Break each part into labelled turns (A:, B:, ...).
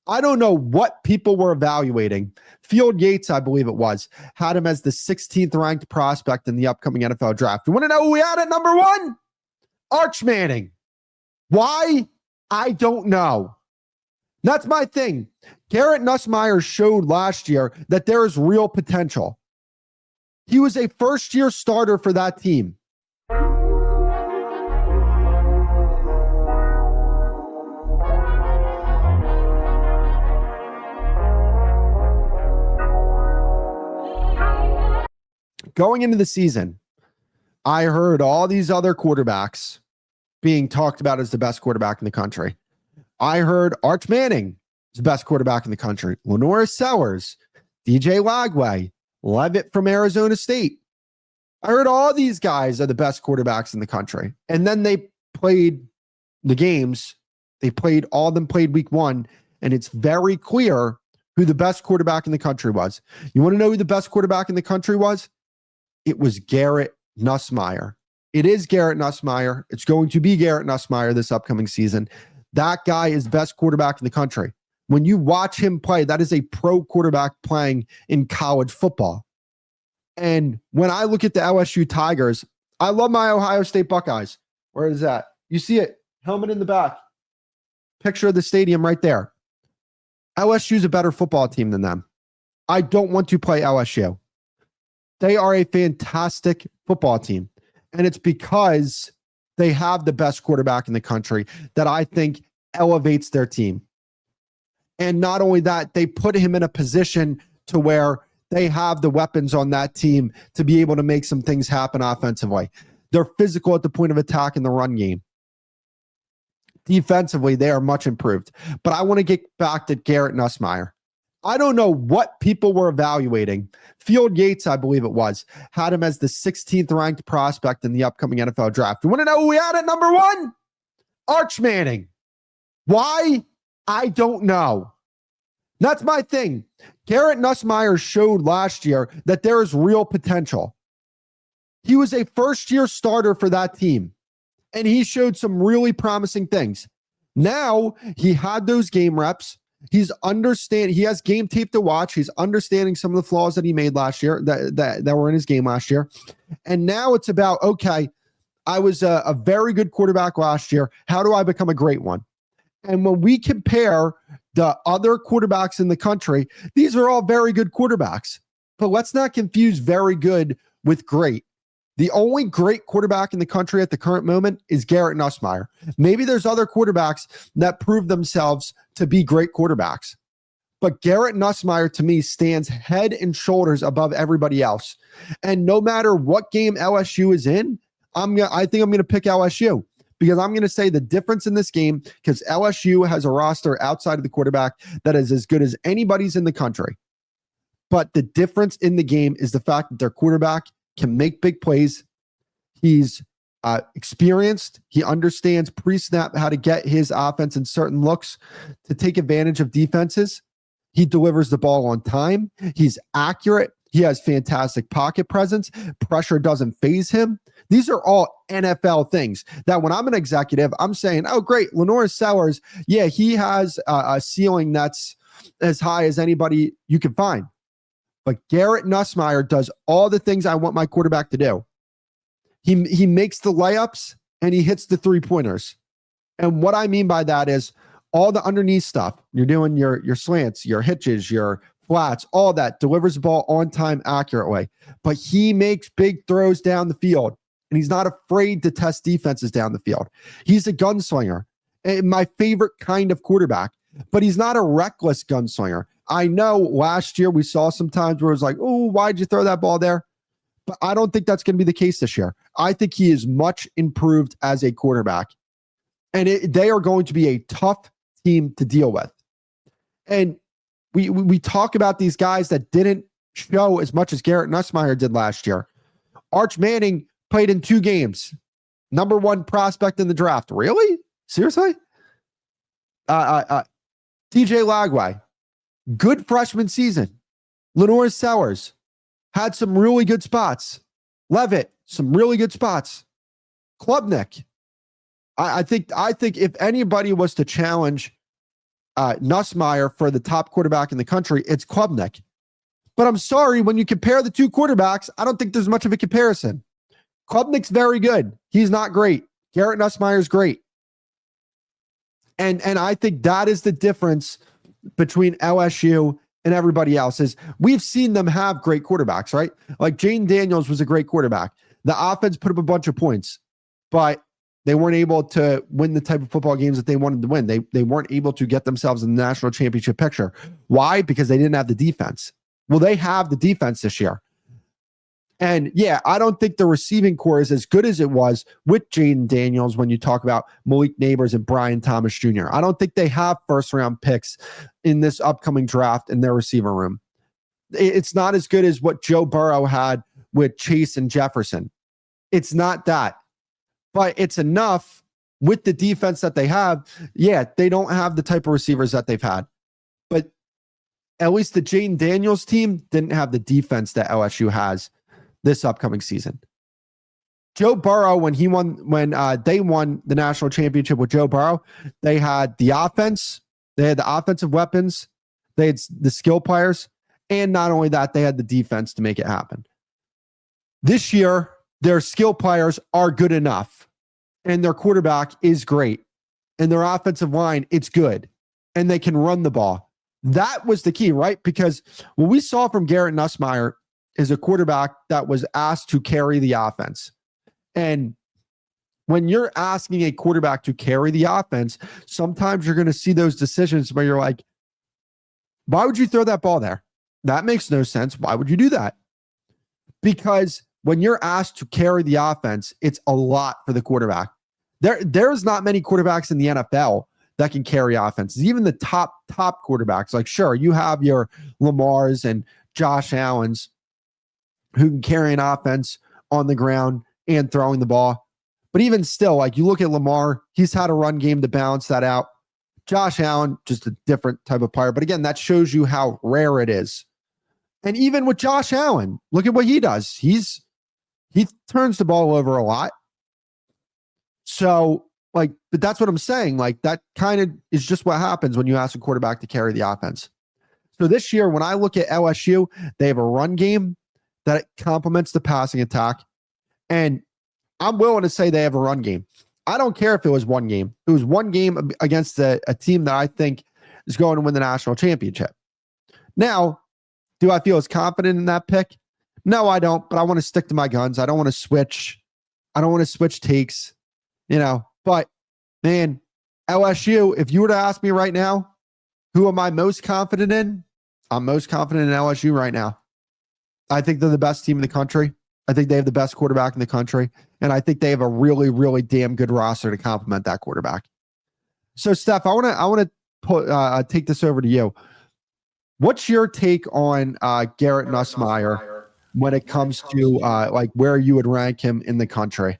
A: I don't know what people were evaluating. Field Yates, I believe it was, had him as the 16th ranked prospect in the upcoming NFL draft. You want to know who we had at number one? Arch Manning. Why? I don't know. That's my thing. Garrett Nussmeier showed last year that there is real potential. He was a first-year starter for that team. Going into the season, I heard all these other quarterbacks being talked about as the best quarterback in the country. I heard Arch Manning is the best quarterback in the country. Lenore Sellers, DJ Lagway, Levitt from Arizona State. I heard all these guys are the best quarterbacks in the country. And then they played the games. All of them played week one. And it's very clear who the best quarterback in the country was. You want to know who the best quarterback in the country was? It was Garrett Nussmeier. It is Garrett Nussmeier. It's going to be Garrett Nussmeier this upcoming season. That guy is the best quarterback in the country. When you watch him play, that is a pro quarterback playing in college football. And when I look at the LSU Tigers, I love my Ohio State Buckeyes. Where is that? You see it. Helmet in the back. Picture of the stadium right there. LSU's a better football team than them. I don't want to play LSU. They are a fantastic football team. And it's because they have the best quarterback in the country that I think elevates their team. And not only that, they put him in a position to where they have the weapons on that team to be able to make some things happen offensively. They're physical at the point of attack in the run game. Defensively, they are much improved. But I want to get back to Garrett Nussmeier. I don't know what people were evaluating. Field Yates, I believe it was, had him as the 16th ranked prospect in the upcoming NFL draft. You want to know who we had at number one? Arch Manning. Why? I don't know. That's my thing. Garrett Nussmeier showed last year that there is real potential. He was a first-year starter for that team, and he showed some really promising things. Now, he had those game reps. He has game tape to watch. He's understanding some of the flaws that he made last year that were in his game last year. And now it's about, okay, I was a very good quarterback last year. How do I become a great one? And when we compare the other quarterbacks in the country, these are all very good quarterbacks. But let's not confuse very good with great. The only great quarterback in the country at the current moment is Garrett Nussmeier. Maybe there's other quarterbacks that prove themselves to be great quarterbacks. But Garrett Nussmeier, to me, stands head and shoulders above everybody else. And no matter what game LSU is in, I think I'm going to pick LSU. Because I'm going to say the difference in this game, because LSU has a roster outside of the quarterback that is as good as anybody's in the country. But the difference in the game is the fact that their quarterback can make big plays. He's experienced. He understands pre-snap how to get his offense in certain looks to take advantage of defenses. He delivers the ball on time. He's accurate. He has fantastic pocket presence. Pressure doesn't faze him. These are all NFL things that when I'm an executive, I'm saying, oh, great, Lenore Sellers, yeah, he has a ceiling that's as high as anybody you can find. But Garrett Nussmeier does all the things I want my quarterback to do. He makes the layups and he hits the three-pointers. And what I mean by that is all the underneath stuff. You're doing your slants, your hitches, your flats, all that, delivers the ball on time accurately. But he makes big throws down the field, and he's not afraid to test defenses down the field. He's a gunslinger, and my favorite kind of quarterback, but he's not a reckless gunslinger. I know last year we saw some times where it was like, oh, why'd you throw that ball there? But I don't think that's going to be the case this year. I think he is much improved as a quarterback, and they are going to be a tough team to deal with. And we talk about these guys that didn't show as much as Garrett Nussmeier did last year. Arch Manning played in 2 games. Number 1 prospect in the draft. Really? Seriously? DJ Lagway. Good freshman season. Lenore Sellers had some really good spots. Levitt, some really good spots. Klubnik. I think if anybody was to challenge Nussmeier for the top quarterback in the country, it's Klubnik. But I'm sorry, when you compare the two quarterbacks, I don't think there's much of a comparison. Klubnik's very good. He's not great. Garrett Nussmeier's great. And I think that is the difference between LSU and everybody else. Is we've seen them have great quarterbacks, right? Like Jane Daniels was a great quarterback. The offense put up a bunch of points, but they weren't able to win the type of football games that they wanted to win. They weren't able to get themselves in the national championship picture. Why? Because they didn't have the defense. Well, they have the defense this year. And yeah, I don't think the receiving core is as good as it was with Jaden Daniels when you talk about Malik Neighbors and Brian Thomas Jr. I don't think they have first-round picks in this upcoming draft in their receiver room. It's not as good as what Joe Burrow had with Chase and Jefferson. It's not that. But it's enough with the defense that they have. Yeah, they don't have the type of receivers that they've had. But at least the Jaden Daniels team didn't have the defense that LSU has this upcoming season. Joe Burrow, when they won the national championship with Joe Burrow, they had the offense, they had the offensive weapons, they had the skill players, and not only that, they had the defense to make it happen. This year, their skill players are good enough, and their quarterback is great, and their offensive line, it's good, and they can run the ball. That was the key, right? Because what we saw from Garrett Nussmeier is a quarterback that was asked to carry the offense. And when you're asking a quarterback to carry the offense, sometimes you're going to see those decisions where you're like, why would you throw that ball there? That makes no sense. Why would you do that? Because when you're asked to carry the offense, it's a lot for the quarterback. There's not many quarterbacks in the NFL that can carry offenses. Even the top quarterbacks, like sure, you have your Lamars and Josh Allens who can carry an offense on the ground and throwing the ball. But even still, like you look at Lamar, he's had a run game to balance that out. Josh Allen, just a different type of player. But again, that shows you how rare it is. And even with Josh Allen, look at what he does. He turns the ball over a lot. So, but that's what I'm saying. Like that kind of is just what happens when you ask a quarterback to carry the offense. So this year, when I look at LSU, they have a run game that complements the passing attack. And I'm willing to say they have a run game. I don't care if it was one game. It was one game against a team that I think is going to win the national championship. Now, do I feel as confident in that pick? No, I don't, but I want to stick to my guns. I don't want to switch. I don't want to switch takes, but man, LSU, if you were to ask me right now, who am I most confident in? I'm most confident in LSU right now. I think they're the best team in the country. I think they have the best quarterback in the country. And I think they have a really, really damn good roster to complement that quarterback. So, Steph, I want to take this over to you. What's your take on Garrett Nussmeier when it comes to where you would rank him in the country?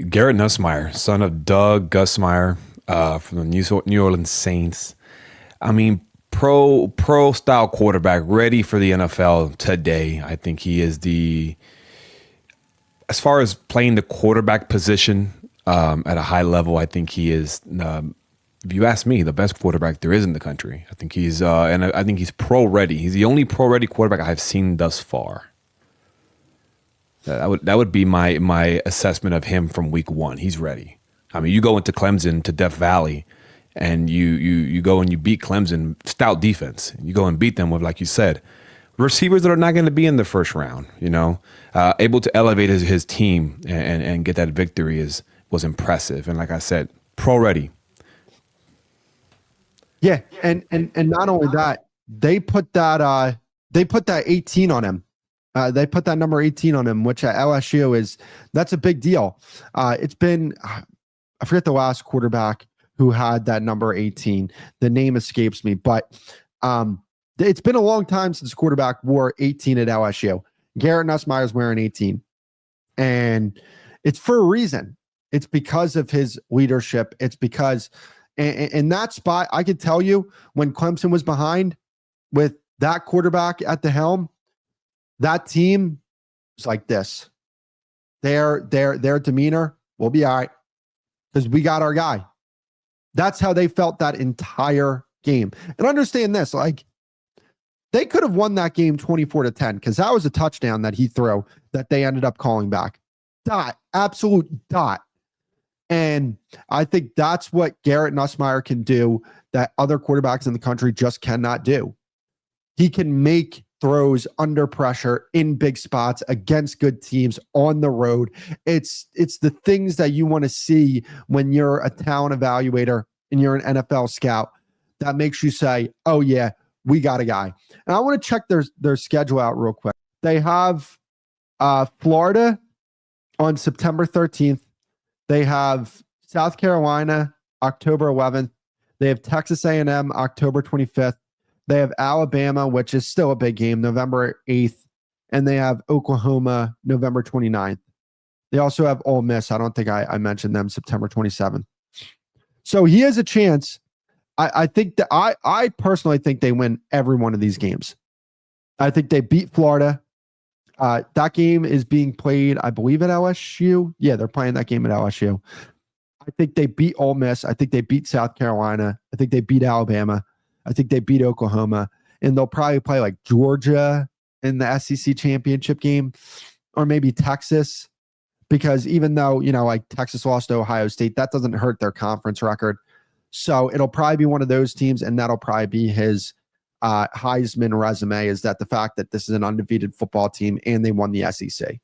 B: Garrett Nussmeier, son of Doug Nussmeier from the New Orleans Saints. I mean, pro style quarterback, ready for the NFL today. I think he is as far as playing the quarterback position at a high level, I think he is, if you ask me, the best quarterback there is in the country. I think he's, and I think he's pro ready. He's the only pro ready quarterback I've seen thus far. That would be my assessment of him from week one. He's ready. I mean, you go into Clemson to Death Valley, and you go and you beat Clemson, stout defense. You go and beat them with, like you said, receivers that are not going to be in the first round. Able to elevate his team and get that victory was impressive. And like I said, pro ready.
A: Yeah, and not only that, they put that 18 on him. They put that number 18 on him, which at LSU that's a big deal. It's been, I forget the last quarterback who had that number 18. The name escapes me, but it's been a long time since quarterback wore 18 at LSU. Garrett Nussmeier is wearing 18, and it's for a reason. It's because of his leadership. It's because in that spot, I could tell you when Clemson was behind with that quarterback at the helm, that team is like this. Their demeanor will be all right because we got our guy. That's how they felt that entire game. And understand this, like, they could have won that game 24-10 because that was a touchdown that he threw that they ended up calling back. Absolute dot. And I think that's what Garrett Nussmeier can do that other quarterbacks in the country just cannot do. He can make throws under pressure in big spots against good teams on the road. It's the things that you want to see when you're a talent evaluator and you're an NFL scout that makes you say, oh yeah, we got a guy. And I want to check their schedule out real quick. They have Florida on September 13th. They have South Carolina October 11th. They have Texas A&M October 25th. They have Alabama, which is still a big game, November 8th. And they have Oklahoma November 29th. They also have Ole Miss. I don't think I mentioned them, September 27th. So he has a chance. I think that I personally think they win every one of these games. I think they beat Florida. That game is being played, I believe, at LSU. Yeah, they're playing that game at LSU. I think they beat Ole Miss. I think they beat South Carolina. I think they beat Alabama. I think they beat Oklahoma. And they'll probably play like Georgia in the SEC championship game, or maybe Texas, because even though, like Texas lost to Ohio State, that doesn't hurt their conference record. So it'll probably be one of those teams, and that'll probably be his Heisman resume, is that the fact that this is an undefeated football team and they won the SEC.